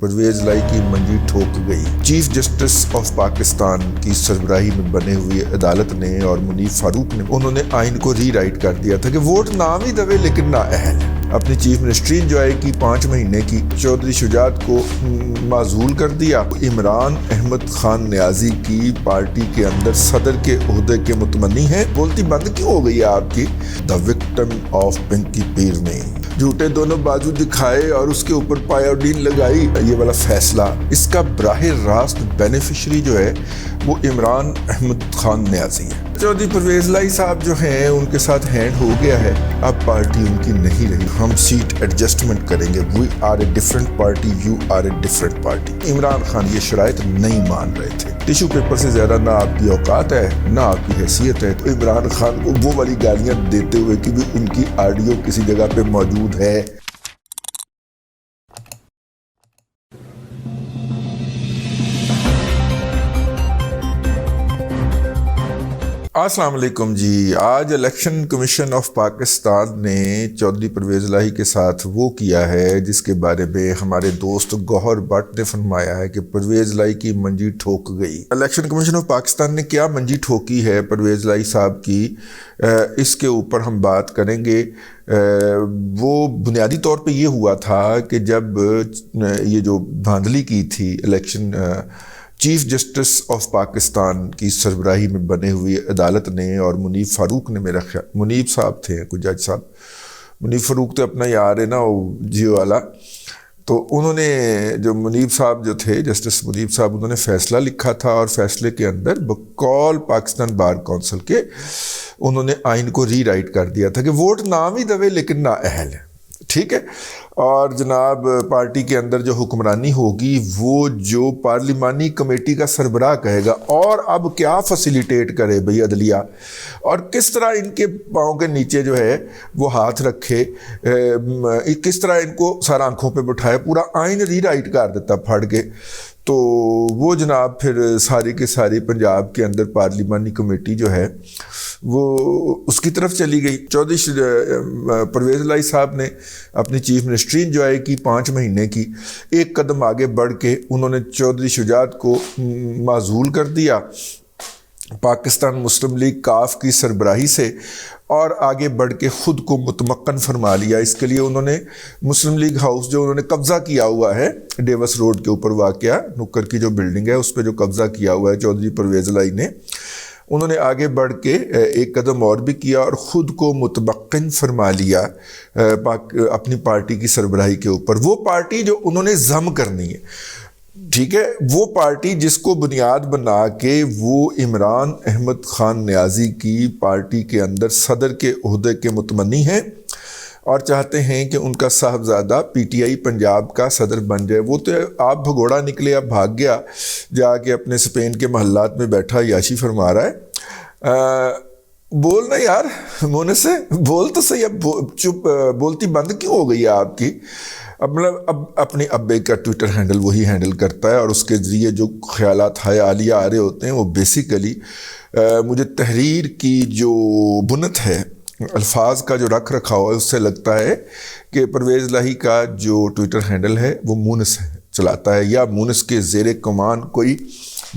پرویز لائی کی منجی ٹھوک گئی۔ چیف جسٹس آف پاکستان کی سربراہی میں بنے ہوئی عدالت نے اور منیب فاروق نے انہوں نے آئین کو ری رائٹ کر دیا تھا کہ ووٹ نام ہی دوے لیکن نہ اہل۔ اپنی چیف منسٹری انجوائے کی 5 مہینے کی چودھری شجاعت کو معزول کر دیا۔ عمران احمد خان نیازی کی پارٹی کے اندر صدر کے عہدے کے متمنی ہیں۔ بولتی بند کیوں ہو گئی ہے آپ کی؟ دا وکٹم آف پنکی پیر نے جھوٹے دونوں بازو دکھائے اور اس کے اوپر پایوڈین لگائی۔ یہ والا فیصلہ اس کا براہ راست بینیفیشری جو ہے وہ عمران احمد خان نیازی ہے۔ چودھری پرویز لائی صاحب جو ہیں ان کے ساتھ ہینڈ ہو گیا ہے، اب پارٹی ان کی نہیں رہی، ہم سیٹ ایڈجسٹمنٹ کریں گے، we are a different party, you are a different party. Imran Khan یہ شرائط نہیں مان رہے تھے، ٹیشو پیپر سے زیادہ نہ آپ کی اوقات ہے نہ آپ کی حیثیت ہے، تو عمران خان کو وہ والی گالیاں دیتے ہوئے کہ بھی ان کی آڈیو کسی جگہ پہ موجود ہے۔ السلام علیکم جی۔ آج الیکشن کمیشن آف پاکستان نے چودھری پرویز لائی کے ساتھ وہ کیا ہے جس کے بارے میں ہمارے دوست گوہر بٹ نے فرمایا ہے کہ پرویز لائی کی منجی ٹھوک گئی۔ الیکشن کمیشن آف پاکستان نے کیا منجی ٹھوکی ہے پرویز لائی صاحب کی، اس کے اوپر ہم بات کریں گے۔ وہ بنیادی طور پہ یہ ہوا تھا کہ جب یہ جو دھاندلی کی تھی election chief justice of Pakistan کی سربراہی میں بنے ہوئی عدالت نے اور منیب فاروق نے، میرا خیال منیب صاحب تھے کوئی جج صاحب، منیب فاروق تو اپنا یار ہے نا وہ جیو والا، تو انہوں نے جو منیب صاحب جو تھے جسٹس منیب صاحب انہوں نے فیصلہ لکھا تھا اور فیصلے کے اندر بقول پاکستان بار کونسل کے انہوں نے آئین کو ری رائٹ کر دیا تھا کہ ووٹ نام ہی دوے لیکن نہ اہل ہے، ٹھیک ہے۔ اور جناب پارٹی کے اندر جو حکمرانی ہوگی وہ جو پارلیمانی کمیٹی کا سربراہ کہے گا، اور اب کیا فیسیلیٹیٹ کرے بھئی عدلیہ، اور کس طرح ان کے پاؤں کے نیچے جو ہے وہ ہاتھ رکھے، کس طرح ان کو سر آنکھوں پہ بٹھائے، پورا آئین ری رائٹ کر دیتا پھڑ کے۔ تو وہ جناب پھر ساری کے ساری پنجاب کے اندر پارلیمانی کمیٹی جو ہے وہ اس کی طرف چلی گئی۔ چودھری پرویز لائی صاحب نے اپنی چیف منسٹری انجوائے کی 5 مہینے کی، ایک قدم آگے بڑھ کے انہوں نے چودھری شجاعت کو معزول کر دیا پاکستان مسلم لیگ کاف کی سربراہی سے، اور آگے بڑھ کے خود کو متمکن فرما لیا۔ اس کے لیے انہوں نے مسلم لیگ ہاؤس جو انہوں نے قبضہ کیا ہوا ہے ڈیوس روڈ کے اوپر واقع نکر کی جو بلڈنگ ہے اس پہ جو قبضہ کیا ہوا ہے چودھری پرویز لائی نے، انہوں نے آگے بڑھ کے ایک قدم اور بھی کیا اور خود کو متمکن فرما لیا اپنی پارٹی کی سربراہی کے اوپر۔ وہ پارٹی جو انہوں نے ضم کرنی ہے، ٹھیک ہے، وہ پارٹی جس کو بنیاد بنا کے وہ عمران احمد خان نیازی کی پارٹی کے اندر صدر کے عہدے کے متمنی ہیں اور چاہتے ہیں کہ ان کا صاحبزادہ پی ٹی آئی پنجاب کا صدر بن جائے۔ وہ تو آپ بھگوڑا نکلے، اب بھاگ گیا جا کے اپنے اسپین کے محلات میں بیٹھا عیاشی فرما رہا ہے۔ بولنا یار مونے سے بول تو صحیح، اب چپ بولتی بند کیوں ہو گئی ہے آپ کی؟ مطلب اب اپنے ابے کا ٹویٹر ہینڈل وہی ہینڈل کرتا ہے اور اس کے ذریعے جو خیالات ہائے عالیہ آ رہے ہوتے ہیں وہ بیسیکلی مجھے تحریر کی جو بنت ہے، الفاظ کا جو رکھ رکھا ہوا ہے، اس سے لگتا ہے کہ پرویز لائی کا جو ٹویٹر ہینڈل ہے وہ مونس چلاتا ہے یا مونس کے زیر کمان کوئی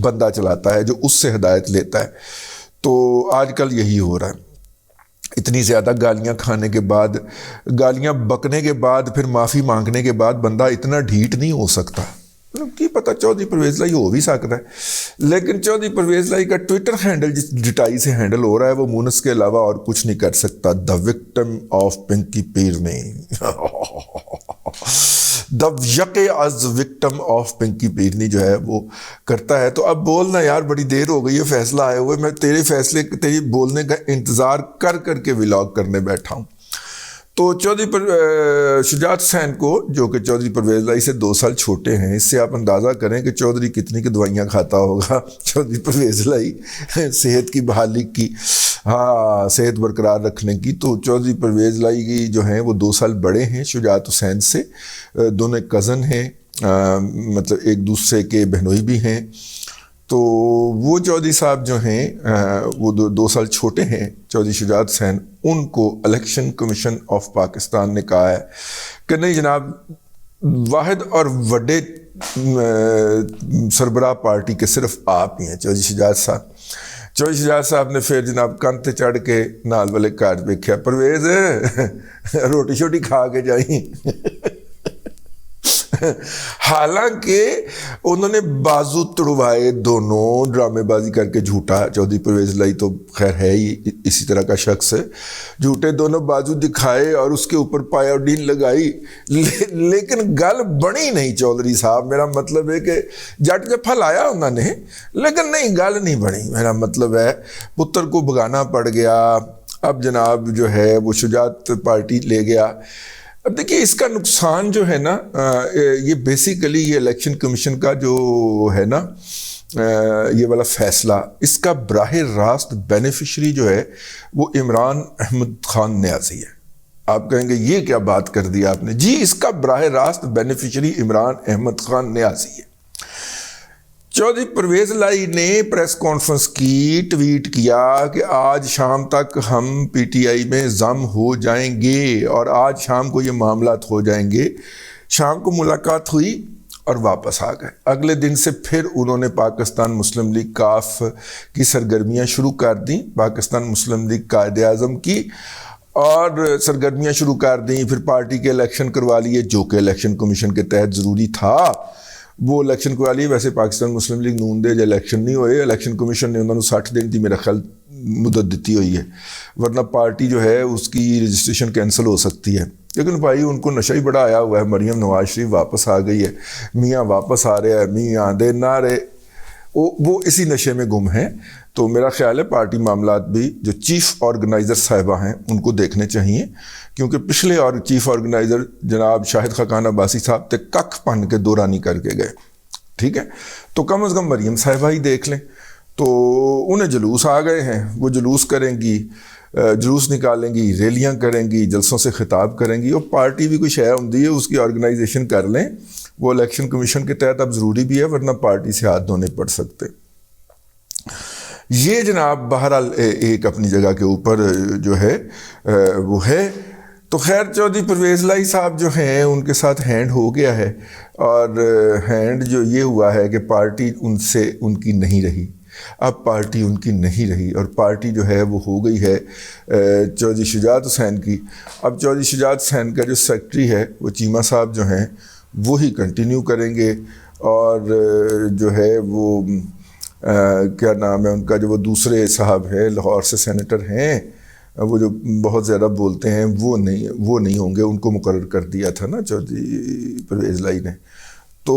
بندہ چلاتا ہے جو اس سے ہدایت لیتا ہے۔ تو آج کل یہی ہو رہا ہے، اتنی زیادہ گالیاں کھانے کے بعد، گالیاں بکنے کے بعد، پھر معافی مانگنے کے بعد بندہ اتنا ڈھیٹ نہیں ہو سکتا۔ کی پتہ چودھری پرویز لائی ہو بھی سکتا ہے، لیکن چودھری پرویز لائی کا ٹویٹر ہینڈل جس ڈٹائی سے ہینڈل ہو رہا ہے وہ مونس کے علاوہ اور کچھ نہیں کر سکتا۔ دا وکٹم آف پنکی پیر نے دا یقے از وکٹم آف پنکی پیرنی جو ہے وہ کرتا ہے۔ تو اب بولنا یار، بڑی دیر ہو گئی ہے فیصلہ آئے ہوئے، میں تیرے فیصلے تیری بولنے کا انتظار کر کر کے ولاگ کرنے بیٹھا ہوں۔ تو چودھری شجاعت حسین کو، جو کہ چودھری پرویز لائی سے 2 سال چھوٹے ہیں، اس سے آپ اندازہ کریں کہ چودھری کتنی کی دوائیاں کھاتا ہوگا چودھری پرویز لائی صحت کی بحالی کی، ہاں صحت برقرار رکھنے کی۔ تو چودھری پرویز لائی کی جو ہیں وہ 2 سال بڑے ہیں شجاعت حسین سے، دونوں کزن ہیں، مطلب ایک دوسرے کے بہنوئی بھی ہیں۔ تو وہ چودھری صاحب جو ہیں وہ 2 سال چھوٹے ہیں چودھری شجاعت حسین، ان کو الیکشن کمیشن آف پاکستان نے کہا ہے کہ نہیں جناب، واحد اور وڈے سربراہ پارٹی کے صرف آپ ہی ہیں، چودھری شجاعت صاحب۔ چودھری شجاعت صاحب نے پھر جناب کندھ تے چڑھ کے نال والے گھر ویکھیا، پرویز روٹی شوٹی کھا کے جائیں۔ حالانکہ انہوں نے بازو تڑوائے دونوں، ڈرامے بازی کر کے جھوٹا چودھری پرویز الہی تو خیر ہے ہی اسی طرح کا شخص ہے، جھوٹے دونوں بازو دکھائے اور اس کے اوپر پایوڈین لگائی، لیکن گل بنی نہیں چودھری صاحب۔ میرا مطلب ہے کہ جٹ جفا لایا انہوں نے، لیکن نہیں، گل نہیں بنی۔ میرا مطلب ہے پتر کو بھگانا پڑ گیا، اب جناب جو ہے وہ شجاعت پارٹی لے گیا۔ اب دیکھیے اس کا نقصان جو ہے نا، یہ بیسیکلی یہ الیکشن کمیشن کا جو ہے نا یہ والا فیصلہ، اس کا براہ راست بینیفیشری جو ہے وہ عمران احمد خان نیازی ہے۔ آپ کہیں گے یہ کیا بات کر دی آپ نے؟ جی، اس کا براہ راست بینیفیشری عمران احمد خان نیازی ہے۔ چودھری پرویز الہی نے پریس کانفرنس کی، ٹویٹ کیا کہ آج شام تک ہم پی ٹی آئی میں ضم ہو جائیں گے اور آج شام کو یہ معاملات ہو جائیں گے۔ شام کو ملاقات ہوئی اور واپس آ گئے۔ اگلے دن سے پھر انہوں نے پاکستان مسلم لیگ کاف کی سرگرمیاں شروع کر دیں، پاکستان مسلم لیگ قائد اعظم کی، اور سرگرمیاں شروع کر دیں۔ پھر پارٹی کے الیکشن کروا لیے، جو کہ الیکشن کمیشن کے تحت ضروری تھا، وہ الیکشن کروا لیے۔ ویسے پاکستان مسلم لیگ نون دے جو الیکشن نہیں ہوئے، الیکشن کمیشن نے انہوں نے 60 دن کی میرا خیال مدت دیتی ہوئی ہے، ورنہ پارٹی جو ہے اس کی رجسٹریشن کینسل ہو سکتی ہے۔ لیکن بھائی ان کو نشہ ہی بڑا آیا ہوا ہے، مریم نواز شریف واپس آ گئی ہے، میاں واپس آ رہے ہیں، میاں دے نہ رہے، وہ اسی نشے میں گم ہیں۔ تو میرا خیال ہے پارٹی معاملات بھی جو چیف آرگنائزر صاحبہ ہیں ان کو دیکھنے چاہیے، کیونکہ پچھلے اور چیف آرگنائزر جناب شاہد خاقان عباسی صاحب تے ککھ پن کے دورانی کر کے گئے، ٹھیک ہے؟ تو کم از کم مریم صاحبہ ہی دیکھ لیں۔ تو انہیں جلوس آ گئے ہیں، وہ جلوس کریں گی، جلوس نکالیں گی، ریلیاں کریں گی، جلسوں سے خطاب کریں گی، اور پارٹی بھی کوئی شے ہوندی ہے اس کی آرگنائزیشن کر لیں۔ وہ الیکشن کمیشن کے تحت اب ضروری بھی ہے، ورنہ پارٹی سے ہاتھ دھونے پڑ سکتے۔ یہ جناب بہرحال ایک اپنی جگہ کے اوپر جو ہے وہ ہے۔ تو خیر چودھری پرویز الہی صاحب جو ہیں ان کے ساتھ ہینڈ ہو گیا ہے، اور ہینڈ جو یہ ہوا ہے کہ پارٹی ان سے ان کی نہیں رہی، اب پارٹی ان کی نہیں رہی، اور پارٹی جو ہے وہ ہو گئی ہے چودھری شجاعت حسین کی۔ اب چودھری شجاعت حسین کا جو سیکرٹری ہے وہ چیمہ صاحب جو ہیں وہی کنٹینیو کریں گے، اور جو ہے وہ کیا نام ہے ان کا، جو وہ دوسرے صاحب ہیں لاہور سے سینیٹر ہیں، وہ جو بہت زیادہ بولتے ہیں، وہ نہیں ہوں گے، ان کو مقرر کر دیا تھا نا چودھری پرویز الہی نے۔ تو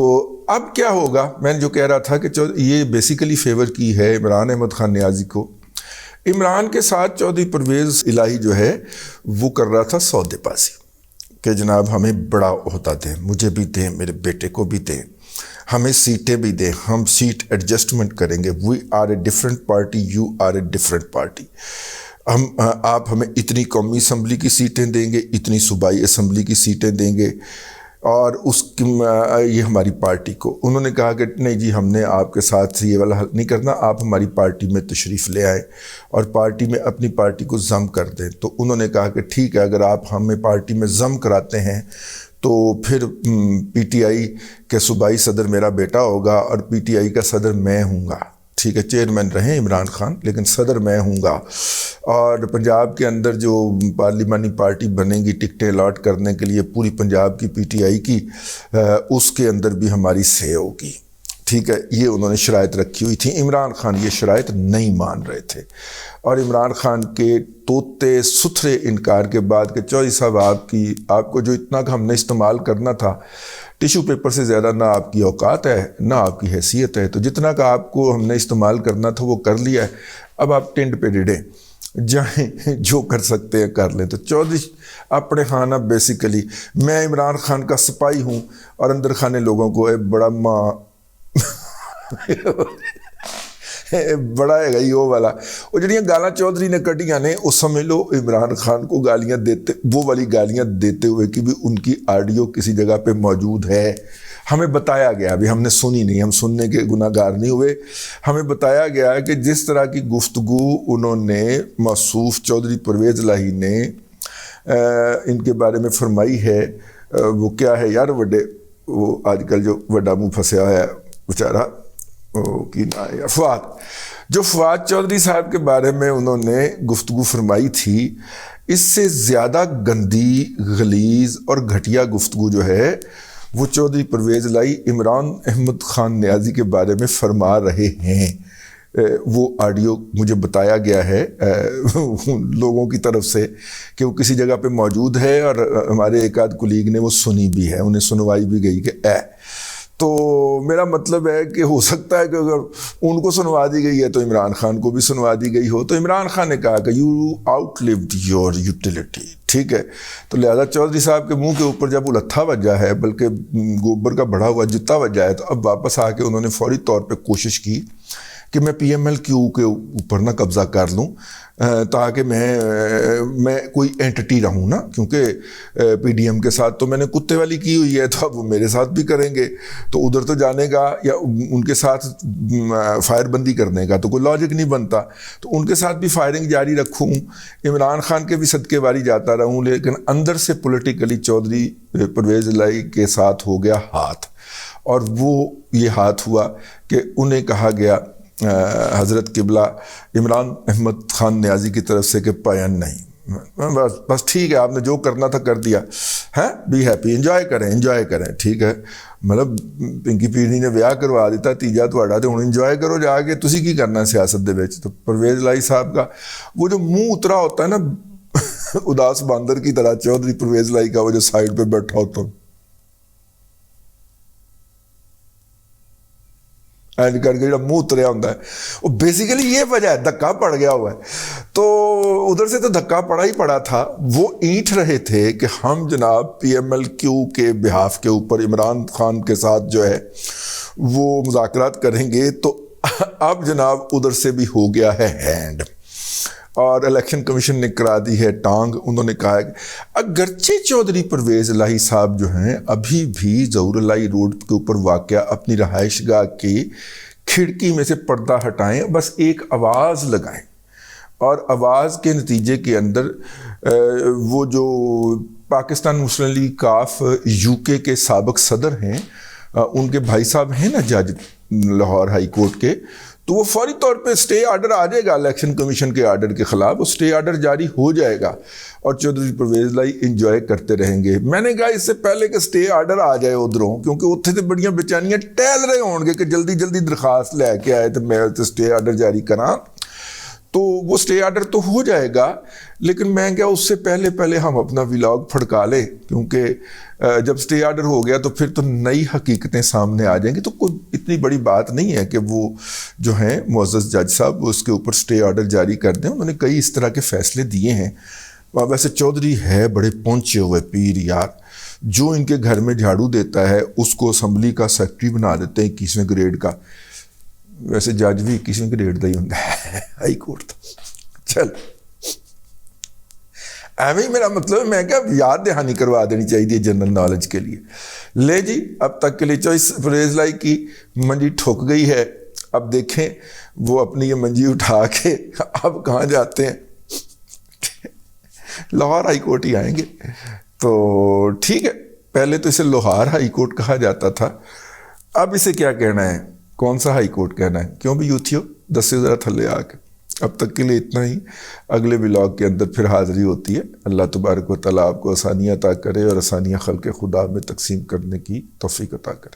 اب کیا ہوگا، میں نے جو کہہ رہا تھا کہ یہ بیسیکلی فیور کی ہے عمران احمد خان نیازی کو۔ عمران کے ساتھ چودھری پرویز الہی جو ہے وہ کر رہا تھا سودے بازی کہ جناب ہمیں بڑا عہدہ دیں، مجھے بھی دیں، میرے بیٹے کو بھی دیں، ہمیں سیٹیں بھی دیں، ہم سیٹ ایڈجسٹمنٹ کریں گے، we are a different party, you are a different party, آپ ہمیں اتنی قومی اسمبلی کی سیٹیں دیں گے، اتنی صوبائی اسمبلی کی سیٹیں دیں گے، اور یہ ہماری پارٹی کو۔ انہوں نے کہا کہ نہیں جی، ہم نے آپ کے ساتھ یہ والا حل نہیں کرنا، آپ ہماری پارٹی میں تشریف لے آئیں اور پارٹی میں اپنی پارٹی کو ضم کر دیں۔ تو انہوں نے کہا کہ ٹھیک ہے، اگر آپ ہمیں پارٹی میں ضم کراتے ہیں تو پھر پی ٹی آئی کے صوبائی صدر میرا بیٹا ہوگا اور پی ٹی آئی کا صدر میں ہوں گا، ٹھیک ہے؟ چیئرمین رہیں عمران خان، لیکن صدر میں ہوں گا، اور پنجاب کے اندر جو پارلیمانی پارٹی بنے گی ٹکٹیں الاٹ کرنے کے لیے پوری پنجاب کی پی ٹی آئی کی، اس کے اندر بھی ہماری سے ہوگی، ٹھیک ہے؟ یہ انہوں نے شرائط رکھی ہوئی تھی۔ عمران خان یہ شرائط نہیں مان رہے تھے، اور عمران خان کے توتے ستھرے انکار کے بعد کہ چودھری صاحب آپ کو جو اتنا کا ہم نے استعمال کرنا تھا، ٹیشو پیپر سے زیادہ نہ آپ کی اوقات ہے نہ آپ کی حیثیت ہے، تو جتنا کا آپ کو ہم نے استعمال کرنا تھا وہ کر لیا ہے، اب آپ ٹینڈ پہ ڈڑیں، جائیں جو کر سکتے ہیں کر لیں۔ تو چودھری اپنے خانہ بیسیکلی میں عمران خان کا سپاہی ہوں، اور اندر خانے لوگوں کو بڑا ماں بڑا ہے گئی وہ والا، وہ جڑیاں گالاں چودھری نے کٹیاں نے، وہ سمجھ لو عمران خان کو گالیاں دیتے، وہ والی گالیاں دیتے ہوئے کہ بھی ان کی آڈیو کسی جگہ پہ موجود ہے، ہمیں بتایا گیا، ابھی ہم نے سنی نہیں، ہم سننے کے گناہ گار نہیں ہوئے، ہمیں بتایا گیا ہے کہ جس طرح کی گفتگو انہوں نے موصوف چودھری پرویز الہی نے ان کے بارے میں فرمائی ہے، وہ کیا ہے یار، وہ آج کل جو وڈا منہ پھنسیا ہوا ہے بیچارہ کی نا فواد چودھری صاحب کے بارے میں انہوں نے گفتگو فرمائی تھی، اس سے زیادہ گندی، غلیظ اور گھٹیا گفتگو جو ہے وہ چودھری پرویز الہی عمران احمد خان نیازی کے بارے میں فرما رہے ہیں۔ وہ آڈیو مجھے بتایا گیا ہے لوگوں کی طرف سے کہ وہ کسی جگہ پہ موجود ہے، اور ہمارے ایک آدھ کلیگ نے وہ سنی بھی ہے، انہیں سنوائی بھی گئی کہ تو میرا مطلب ہے کہ ہو سکتا ہے کہ اگر ان کو سنوا دی گئی ہے تو عمران خان کو بھی سنوا دی گئی ہو۔ تو عمران خان نے کہا کہ you out lived your utility, ٹھیک ہے، تو لہذا چودھری صاحب کے منہ کے اوپر جب التھا بجا ہے، بلکہ گوبر کا بڑھا ہوا جتا بجا ہے، تو اب واپس آ کے انہوں نے فوری طور پہ کوشش کی کہ میں پی ایم ایل کیو کے اوپر نہ قبضہ کر لوں، تاکہ میں کوئی اینٹی رہوں نا، کیونکہ پی ڈی ایم کے ساتھ تو میں نے کتے والی کی ہوئی ہے، تو اب وہ میرے ساتھ بھی کریں گے، تو ادھر تو جانے کا یا ان کے ساتھ فائر بندی کرنے کا تو کوئی لاجک نہیں بنتا، تو ان کے ساتھ بھی فائرنگ جاری رکھوں، عمران خان کے بھی صدقے واری جاتا رہوں، لیکن اندر سے پولیٹیکلی چودھری پرویز الہی کے ساتھ ہو گیا ہاتھ، اور وہ یہ ہاتھ ہوا کہ انہیں کہا گیا حضرت قبلہ عمران احمد خان نیازی کی طرف سے کہ پائن نہیں، بس ٹھیک ہے، آپ نے جو کرنا تھا کر دیا ہے، بی ہیپی، انجوائے کریں، ٹھیک ہے، مطلب پنکی پیڑھی نے بیاہ کروا دیتا، تیجا تھوڑا تے ہن انجوائے کرو جا کے، تسی کی کرنا ہے سیاست دے وچ۔ تو پرویز الہی صاحب کا وہ جو منہ اترا ہوتا ہے نا اداس باندر کی طرح، چودھری پرویز الہی کا وہ جو سائڈ پہ بیٹھا ہوتا ہے اینڈ کر کے منہ اتریا ہوتا ہے، وہ بیسیکلی یہ وجہ ہے، دھکا پڑ گیا ہوا ہے۔ تو ادھر سے تو دھکا پڑا ہی پڑا تھا، وہ اینٹ رہے تھے کہ ہم جناب پی ایم ایل کیو کے بہاف کے اوپر عمران خان کے ساتھ جو ہے وہ مذاکرات کریں گے، تو اب جناب ادھر سے بھی ہو گیا ہے ہینڈ، اور الیکشن کمیشن نے کرا دی ہے ٹانگ۔ انہوں نے کہا ہے کہ اگرچہ چودھری پرویز الہی صاحب جو ہیں ابھی بھی ظہور اللہ روڈ کے اوپر واقع اپنی رہائش گاہ کی کھڑکی میں سے پردہ ہٹائیں، بس ایک آواز لگائیں، اور آواز کے نتیجے کے اندر وہ جو پاکستان مسلم لیگ کاف یو کے سابق صدر ہیں، ان کے بھائی صاحب ہیں نا جج لاہور ہائی کورٹ کے، تو وہ فوری طور پہ سٹے آرڈر آ جائے گا الیکشن کمیشن کے آرڈر کے خلاف، وہ سٹے آرڈر جاری ہو جائے گا، اور چودھری پرویز الہی انجوائے کرتے رہیں گے۔ میں نے کہا اس سے پہلے کہ سٹے آرڈر آ جائے ادھروں، کیونکہ اتنے تو بڑیاں بےچانیاں ٹہل رہے ہون گے کہ جلدی جلدی درخواست لے کے آئے تو میں سٹے آرڈر جاری کراں، تو وہ سٹے آرڈر تو ہو جائے گا، لیکن میں کیا اس سے پہلے ہم اپنا ولاگ پھڑکا لیں، کیونکہ جب سٹے آرڈر ہو گیا تو پھر تو نئی حقیقتیں سامنے آ جائیں گی، تو کوئی اتنی بڑی بات نہیں ہے کہ وہ جو ہیں معزز جج صاحب وہ اس کے اوپر سٹے آرڈر جاری کر دیں۔ انہوں نے کئی اس طرح کے فیصلے دیے ہیں، ویسے چودھری ہے بڑے پہنچے ہوئے پیر یار، جو ان کے گھر میں جھاڑو دیتا ہے اس کو اسمبلی کا سیکرٹری بنا دیتے ہیں 21ویں گریڈ کا، ویسے جج بھی 21ویں گریڈ کا ہی ہوتا ہے ہائی کورٹ۔ چل ایویں میرا مطلب ہے، میں کیا یاد دہانی کروا دینی چاہیے جنرل نالج کے لیے۔ لے جی اب تک کے لیے چوائس پرویز الہی کی منجی ٹھک گئی ہے، اب دیکھیں وہ اپنی یہ منجی اٹھا کے اب کہاں جاتے ہیں، لاہور ہائی کورٹ ہی آئیں گے۔ تو ٹھیک ہے، پہلے تو اسے لوہار ہائی کورٹ کہا جاتا تھا، اب اسے کیا کہنا ہے، کون سا ہائی کورٹ کہنا ہے؟ کیوں بھی یوتھیو دسے ذرا تھلے آ کے۔ اب تک کے لیے اتنا ہی، اگلے ولاگ کے اندر پھر حاضری ہوتی ہے۔ اللہ تبارک و تعالیٰ آپ کو آسانیاں عطا کرے، اور آسانیاں خلق خدا میں تقسیم کرنے کی توفیق عطا کرے۔